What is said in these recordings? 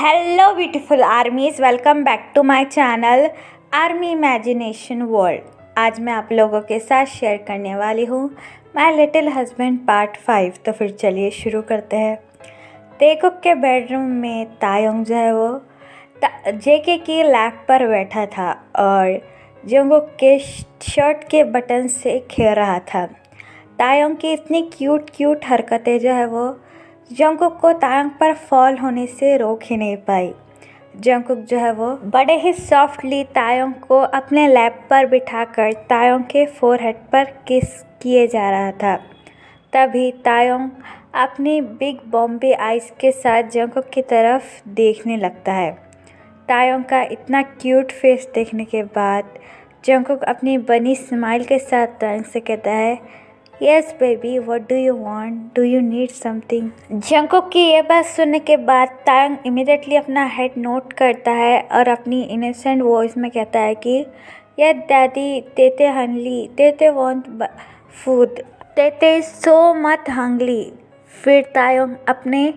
Hello beautiful armies, welcome back to my channel army imagination world. आज मैं आप लोगों के साथ शेयर करने वाली हूँ माय लिटिल हस्बैंड पार्ट 5। तो फिर चलिए शुरू करते हैं। तेकुक के बेडरूम में तायोंग जो है वो जेके की लैप पर बैठा था और जंगकुक के शर्ट के बटन से खेल रहा था। तायोंग की इतनी क्यूट हरकतें जो है वो जंगकुक को तायोंग पर फॉल होने से रोक ही नहीं पाई। जंगकुक जो है वो बड़े ही सॉफ्टली तायोंग को अपने लैप पर बिठाकर तायोंग के फोरहेड पर किस किए जा रहा था। तभी तायोंग अपनी बिग बॉम्बे आइज के साथ जंगकुक की तरफ देखने लगता है। तायोंग का इतना क्यूट फेस देखने के बाद जंगकुक अपनी बनी स्माइल के साथ तायोंग से कहता है, yes baby, what do you want, do you need something. Jungkook की ये बात सुनने के बाद तायोंग इमिडिएटली अपना हेड नोट करता है और अपनी इनोसेंट वॉइस में कहता है कि यस डैडी, तेते हंगली, तेते वांट फूड, तेते इज सो मच हंगली। फिर तायोंग अपने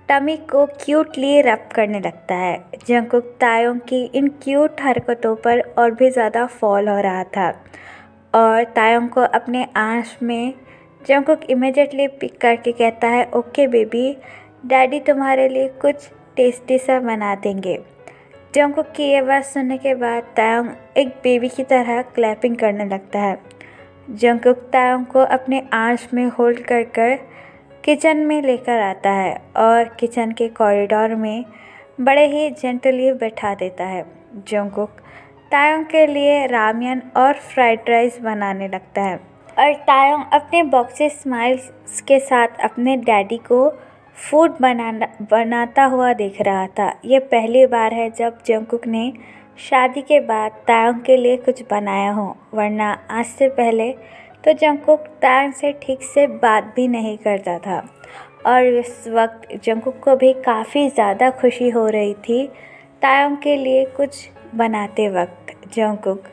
टमी को क्यूटली रब करने लगता है। जंगकुक तायोंग की इन क्यूट हरकतों पर और भी ज़्यादा फॉल हो रहा था और तायोंग को अपने आर्म्स में जंगकुक इमीडिएटली पिक करके कहता है, ओके बेबी, डैडी तुम्हारे लिए कुछ टेस्टी सा बना देंगे। जंगकुक की ये बात सुनने के बाद तायोंग एक बेबी की तरह क्लैपिंग करने लगता है। जंगकुक तायोंग को अपने आर्म्स में होल्ड कर किचन में लेकर आता है और किचन के कॉरिडोर में बड़े ही जेंटली बैठा देता है। जंगकुक तायोंग के लिए रामियन और फ्राइड राइस बनाने लगता है और तायोंग अपने बॉक्सी स्माइल्स के साथ अपने डैडी को फूड बनाता हुआ देख रहा था। ये पहली बार है जब जंगकुक ने शादी के बाद तायोंग के लिए कुछ बनाया हो, वरना आज से पहले तो जंगकुक तायोंग से ठीक से बात भी नहीं करता था। और इस वक्त जंगकुक को भी काफ़ी ज़्यादा खुशी हो रही थी तायोंग के लिए कुछ बनाते वक्त। जंगकुक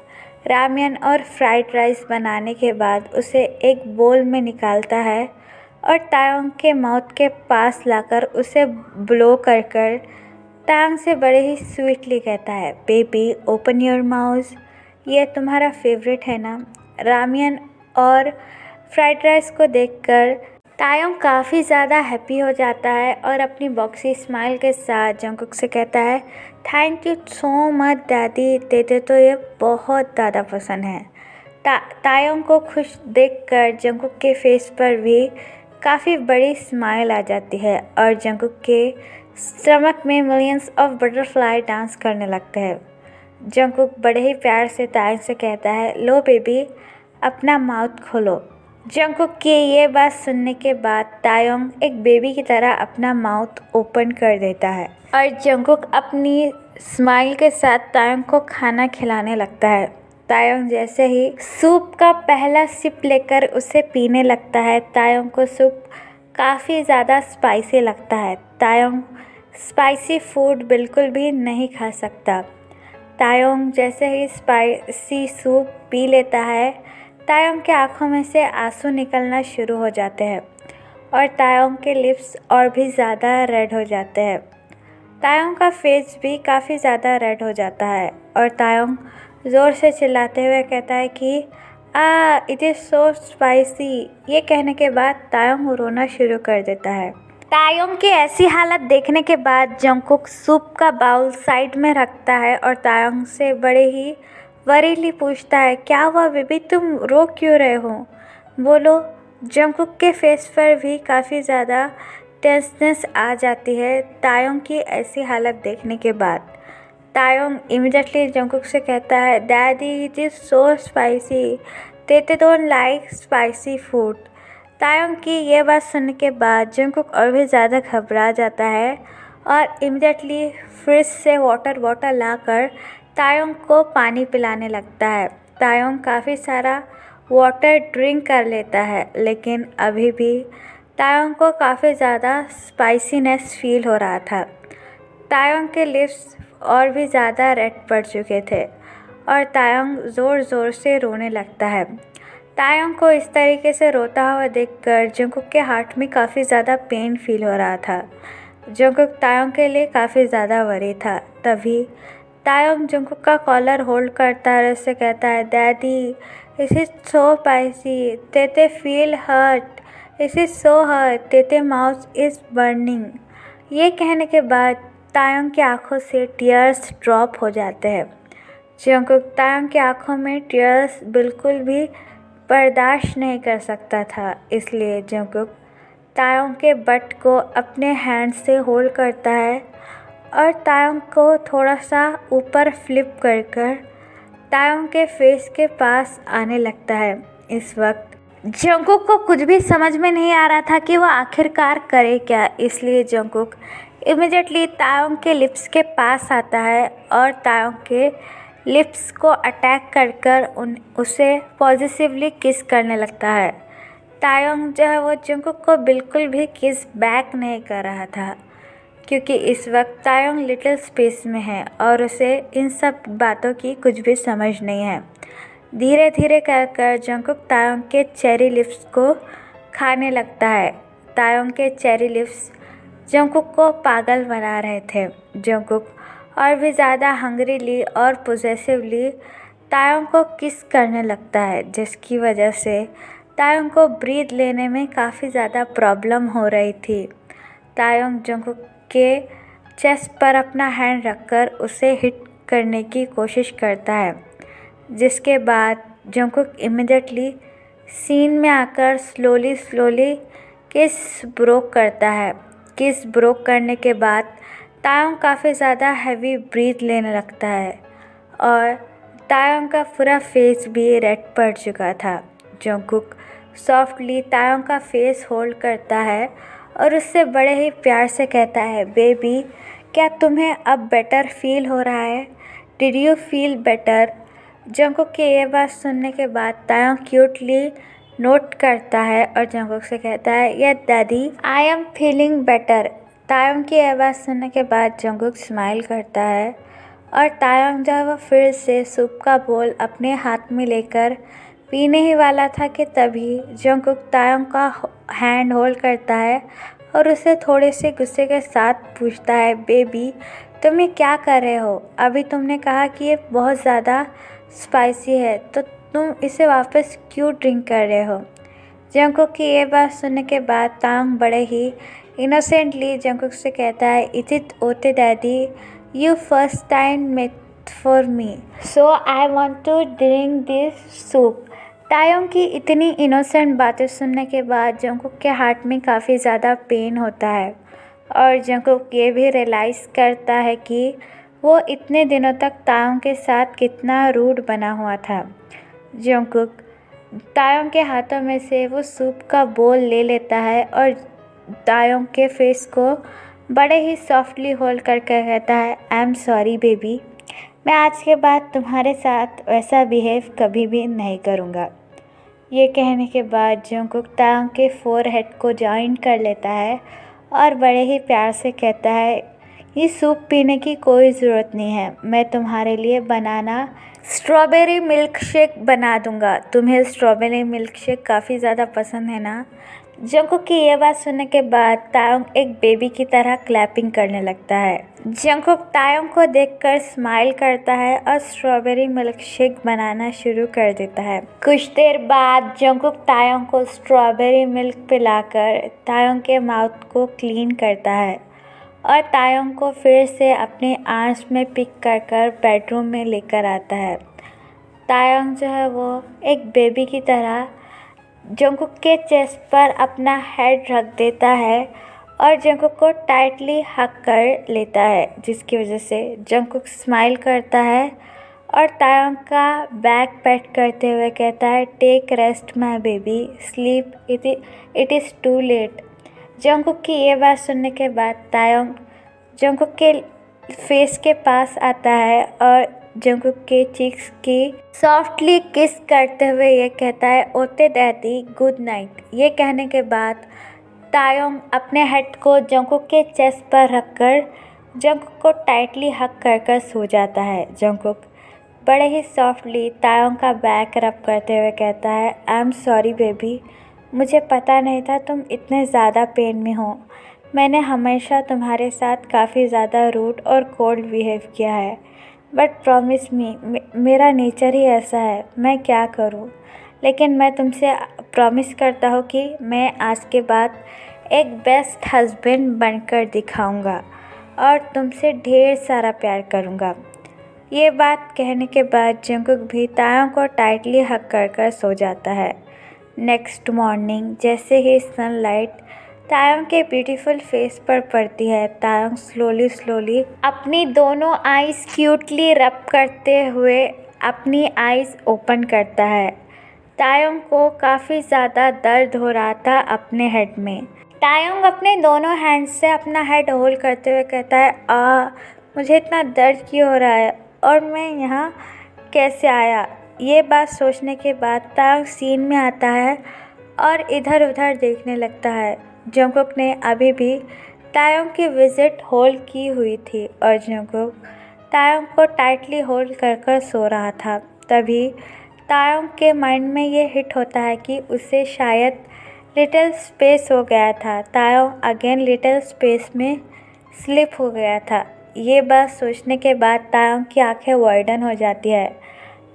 रामियन और फ्राइड राइस बनाने के बाद उसे एक बोल में निकालता है और तायोंग के माउथ के पास लाकर उसे ब्लो कर तायोंग से बड़े ही स्वीटली कहता है, बेबी ओपन योर माउथ, ये तुम्हारा फेवरेट है ना। रामियन और फ्राइड राइस को देखकर तायोंग काफ़ी ज़्यादा हैप्पी हो जाता है और अपनी बॉक्सी स्माइल के साथ जंगकुक से कहता है, thank you so much daddy, तेते तो ये बहुत ज़्यादा पसंद है। तायोंग को खुश देखकर जंगकुक के फेस पर भी काफ़ी बड़ी स्माइल आ जाती है और जंगकुक के स्टमक में मिलियंस ऑफ बटरफ्लाई डांस करने लगते हैं। जंगकुक बड़े ही प्यार से तायोंग से कहता है, लो बेबी, अपना माउथ खोलो। जंगकुक की ये बात सुनने के बाद तायोंग एक बेबी की तरह अपना माउथ ओपन कर देता है और जंगकुक अपनी स्माइल के साथ तायोंग को खाना खिलाने लगता है। तायोंग जैसे ही सूप का पहला सिप लेकर उसे पीने लगता है, तायोंग को सूप काफ़ी ज़्यादा स्पाइसी लगता है। तायोंग स्पाइसी फूड बिल्कुल भी नहीं खा सकता। तायोंग जैसे ही स्पाइसी सूप पी लेता है, तायोंग के आँखों में से आंसू निकलना शुरू हो जाते हैं और तायोंग के लिप्स और भी ज़्यादा रेड हो जाते हैं। तायोंग का फेस भी काफ़ी ज़्यादा रेड हो जाता है और तायोंग ज़ोर से चिल्लाते हुए कहता है कि इट इज़ सो स्पाइसी। ये कहने के बाद तायोंग रोना शुरू कर देता है। तायोंग की ऐसी हालत देखने के बाद जंगकुक सूप का बाउल साइड में रखता है और तायोंग से बड़े ही वरीली पूछता है, क्या हुआ बेबी, तुम रो क्यों रहे हो, बोलो। जंगकुक के फेस पर भी काफ़ी ज़्यादा टेंसनेस आ जाती है तायोंग की ऐसी हालत देखने के बाद। तायोंग इमीडिएटली जंगकुक से कहता है, daddy it is so spicy, तेते डोंट लाइक स्पाइसी फूड। तायोंग की ये बात सुनने के बाद जंगकुक और भी ज़्यादा घबरा जाता है और इमीडिएटली फ्रिज से वाटर बॉटल लाकर तायोंग को पानी पिलाने लगता है। तायोंग काफ़ी सारा वाटर ड्रिंक कर लेता है, लेकिन अभी भी तायोंग को काफ़ी ज़्यादा स्पाइसीनेस फील हो रहा था। तायोंग के लिप्स और भी ज़्यादा रेड पड़ चुके थे और तायोंग ज़ोर से रोने लगता है। तायोंग को इस तरीके से रोता हुआ देखकर जंगकुक के हार्ट में काफ़ी ज़्यादा पेन फील हो रहा था। जंगकुक तायोंग के लिए काफ़ी ज़्यादा वरी था। तभी तायोंग जंगकुक का कॉलर होल्ड करता है और उससे कहता है, डैडी इस इज सो स्पाइसी, तेते फील हर्ट, इस इज सो हर्ट, तेते माउथ इज बर्निंग। ये कहने के बाद तायोंग की आंखों से टीयर्स ड्रॉप हो जाते हैं। जंगकुक तायोंग की आंखों में टीयर्स बिल्कुल भी बर्दाश्त नहीं कर सकता था, इसलिए जंगकुक तायोंग के बट को अपने हैंड से होल्ड करता है और तायोंग को थोड़ा सा ऊपर फ्लिप कर कर तायोंग के फेस के पास आने लगता है। इस वक्त जंगकुक को कुछ भी समझ में नहीं आ रहा था कि वो आखिरकार करे क्या, इसलिए जंगकुक इमिडिएटली तायोंग के लिप्स के पास आता है और तायोंग के लिप्स को अटैक कर कर उसे पॉजिटिवली किस करने लगता है। तायोंग जो है वो जंगकुक को बिल्कुल भी किस बैक नहीं कर रहा था, क्योंकि इस वक्त तायोंग लिटिल स्पेस में है और उसे इन सब बातों की कुछ भी समझ नहीं है। धीरे धीरे कर जंगकुक तायोंग के चेरी लिप्स को खाने लगता है। तायोंग के चेरी लिप्स जंगकुक को पागल बना रहे थे। जंगकुक और भी ज़्यादा हंग्रीली और पोजेसिवली तायोंग को किस करने लगता है, जिसकी वजह से तायोंग को ब्रीथ लेने में काफ़ी ज़्यादा प्रॉब्लम हो रही थी। तायोंग जंगकुक के चेस्ट पर अपना हैंड रखकर उसे हिट करने की कोशिश करता है, जिसके बाद जंगकुक इमिडिएटली सीन में आकर स्लोली किस ब्रोक करता है। किस ब्रोक करने के बाद तायोंग काफ़ी ज़्यादा हैवी ब्रीथ लेने लगता है और तायोंग का पूरा फेस भी रेड पड़ चुका था। जंगकुक सॉफ्टली तायोंग का फेस होल्ड करता है और उससे बड़े ही प्यार से कहता है, बेबी क्या तुम्हें अब बेटर फील हो रहा है? Did you feel better? Jungkook की ये बात सुनने के बाद तायोंग क्यूटली नोट करता है और जंगकुक से कहता है, yes daddy I am feeling better. Taeyong की ये बात सुनने के बाद जंगकुक स्माइल करता है और तायोंग जब वह फिर से सूप का बोल अपने हाथ में लेकर पीने ही वाला था कि तभी जंगकुक तायोंग का हैंड होल्ड करता है और उसे थोड़े से गुस्से के साथ पूछता है, बेबी तुम ये क्या कर रहे हो? अभी तुमने कहा कि ये बहुत ज़्यादा स्पाइसी है, तो तुम इसे वापस क्यों ड्रिंक कर रहे हो? जंगकुक की ये बात सुनने के बाद तायोंग बड़े ही इनोसेंटली जंगकुक से कहता है, it is okay daddy, you first time made for me, so I want to drink this soup. Taeyong की इतनी इनोसेंट बातें सुनने के बाद जंगकुक के हार्ट में काफ़ी ज़्यादा पेन होता है और जंगकुक ये भी रियलाइज़ करता है कि वो इतने दिनों तक तायोंग के साथ कितना रूड बना हुआ था। जंगकुक तायोंग के हाथों में से वो सूप का बोल ले लेता है और तायोंग के फेस को बड़े ही सॉफ्टली होल्ड करके कहता है, आई एम सॉरी बेबी, मैं आज के बाद तुम्हारे साथ वैसा बिहेव कभी भी नहीं करूँगा। ये कहने के बाद जंगकुक तायोंग के फोरहेड को जॉइन कर लेता है और बड़े ही प्यार से कहता है, ये सूप पीने की कोई ज़रूरत नहीं है, मैं तुम्हारे लिए बनाना स्ट्रॉबेरी मिल्क शेक बना दूंगा। तुम्हें स्ट्रॉबेरी मिल्क शेक काफ़ी ज़्यादा पसंद है ना? जंगकुक की ये बात सुनने के बाद तायोंग एक बेबी की तरह क्लैपिंग करने लगता है। जंगकुक तायोंग को देखकर स्माइल करता है और स्ट्रॉबेरी मिल्क शेक बनाना शुरू कर देता है। कुछ देर बाद जंगकुक तायोंग को स्ट्रॉबेरी मिल्क पिलाकर तायोंग के माउथ को क्लीन करता है और तायोंग को फिर से अपने आर्म्स में पिक कर बेडरूम में लेकर आता है। तायोंग जो है वो एक बेबी की तरह जंगकुक के चेस्ट पर अपना हेड रख देता है और जंगकुक को टाइटली हग कर लेता है, जिसकी वजह से जंगकुक स्माइल करता है और तायोंग का बैक पैट करते हुए कहता है, take rest my baby, sleep, it is too late. Jungkook की ये बात सुनने के बाद तायोंग जंगकुक के फेस के पास आता है और जंगकुक के चीक्स की सॉफ्टली किस करते हुए ये कहता है, ओते डैडी गुड नाइट। ये कहने के बाद तायोंग अपने हेड को जंगकुक के चेस्ट पर रखकर जंगकुक को टाइटली हग कर सो जाता है। जंगकुक बड़े ही सॉफ्टली तायोंग का बैक रब करते हुए कहता है, आई एम सॉरी बेबी, मुझे पता नहीं था तुम इतने ज़्यादा पेन में हो। मैंने हमेशा तुम्हारे साथ काफ़ी ज़्यादा रूड और कोल्ड बिहेव किया है, बट प्रॉमिस मी, मेरा नेचर ही ऐसा है, मैं क्या करूँ। लेकिन मैं तुमसे प्रॉमिस करता हूँ कि मैं आज के बाद एक बेस्ट हस्बैंड बनकर दिखाऊंगा और तुमसे ढेर सारा प्यार करूँगा। ये बात कहने के बाद जंकुक भी तायोंग को टाइटली हग कर सो जाता है। नेक्स्ट मॉर्निंग जैसे ही सनलाइट तायोंग के ब्यूटीफुल फेस पर पड़ती है, तायोंग स्लोली अपनी दोनों आईज क्यूटली रब करते हुए अपनी आईज ओपन करता है। तायोंग को काफ़ी ज़्यादा दर्द हो रहा था अपने हेड में। तायोंग अपने दोनों हैंड से अपना हेड होल्ड करते हुए कहता है, मुझे इतना दर्द क्यों हो रहा है और मैं यहाँ कैसे आया। ये बात सोचने के बाद तायोंग सीन में आता है और इधर उधर देखने लगता है। जंकुक ने अभी भी तायोंग की विज़िट होल्ड की हुई थी और जंकुक तायोंग को टाइटली होल्ड कर सो रहा था। तभी तायोंग के माइंड में ये हिट होता है कि उसे शायद लिटिल स्पेस हो गया था। तायोंग अगेन लिटिल स्पेस में स्लिप हो गया था। ये बात सोचने के बाद तायोंग की आंखें वाइडन हो जाती है।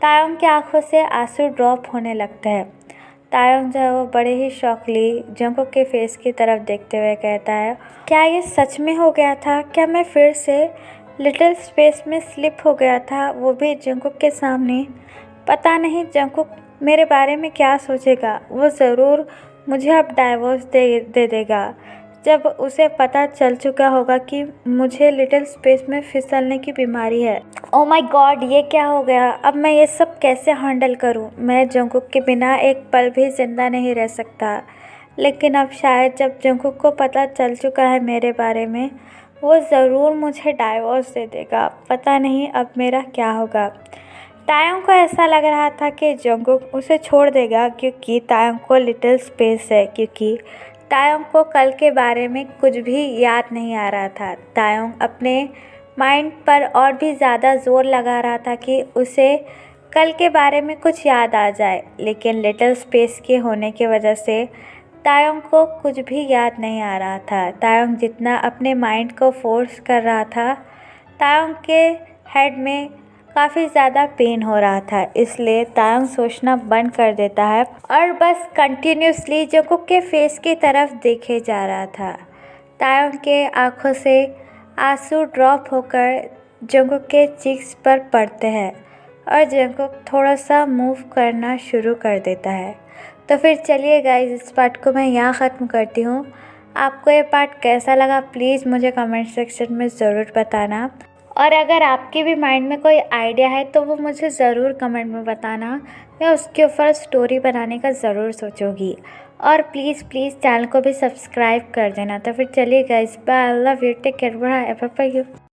तायोंग की आंखों से आंसू ड्रॉप होने लगते हैं। तायोंग जो है वो बड़े ही शॉकली जंकुक के फेस की तरफ देखते हुए कहता है, क्या ये सच में हो गया था? क्या मैं फिर से लिटिल स्पेस में स्लिप हो गया था, वो भी जंकुक के सामने? पता नहीं जंकुक मेरे बारे में क्या सोचेगा। वो ज़रूर मुझे अब डाइवोर्स दे देगा जब उसे पता चल चुका होगा कि मुझे लिटिल स्पेस में फिसलने की बीमारी है। ओ माय गॉड, ये क्या हो गया? अब मैं ये सब कैसे हैंडल करूं? मैं जंकुक के बिना एक पल भी ज़िंदा नहीं रह सकता। लेकिन अब शायद जब जंकुक को पता चल चुका है मेरे बारे में, वो ज़रूर मुझे डाइवोर्स दे देगा। पता नहीं अब मेरा क्या होगा। तायोंग को ऐसा लग रहा था कि जंकुक उसे छोड़ देगा क्योंकि तायोंग को लिटिल स्पेस है, क्योंकि तायोंग को कल के बारे में कुछ भी याद नहीं आ रहा था। तायोंग अपने माइंड पर और भी ज़्यादा ज़ोर लगा रहा था कि उसे कल के बारे में कुछ याद आ जाए, लेकिन लिटिल स्पेस के होने की वजह से तायोंग को कुछ भी याद नहीं आ रहा था। तायोंग जितना अपने माइंड को फोर्स कर रहा था, तायोंग के हेड में काफ़ी ज़्यादा पेन हो रहा था, इसलिए तायोंग सोचना बंद कर देता है और बस कंटिन्यूसली जंकुक के फेस की तरफ देखे जा रहा था। तायोंग के आँखों से आंसू ड्रॉप होकर जंकुक के चीक्स पर पड़ते हैं और जंकुक थोड़ा सा मूव करना शुरू कर देता है। तो फिर चलिए गाइस, इस पार्ट को मैं यहाँ ख़त्म करती हूँ। आपको ये पार्ट कैसा लगा प्लीज़ मुझे कमेंट सेक्शन में ज़रूर बताना, और अगर आपके भी माइंड में कोई आइडिया है तो वो मुझे ज़रूर कमेंट में बताना। मैं उसके ऊपर स्टोरी बनाने का ज़रूर सोचूंगी। और प्लीज़ चैनल को भी सब्सक्राइब कर देना। तो फिर चलिए guys, bye, I love you, take care, bye, bye you.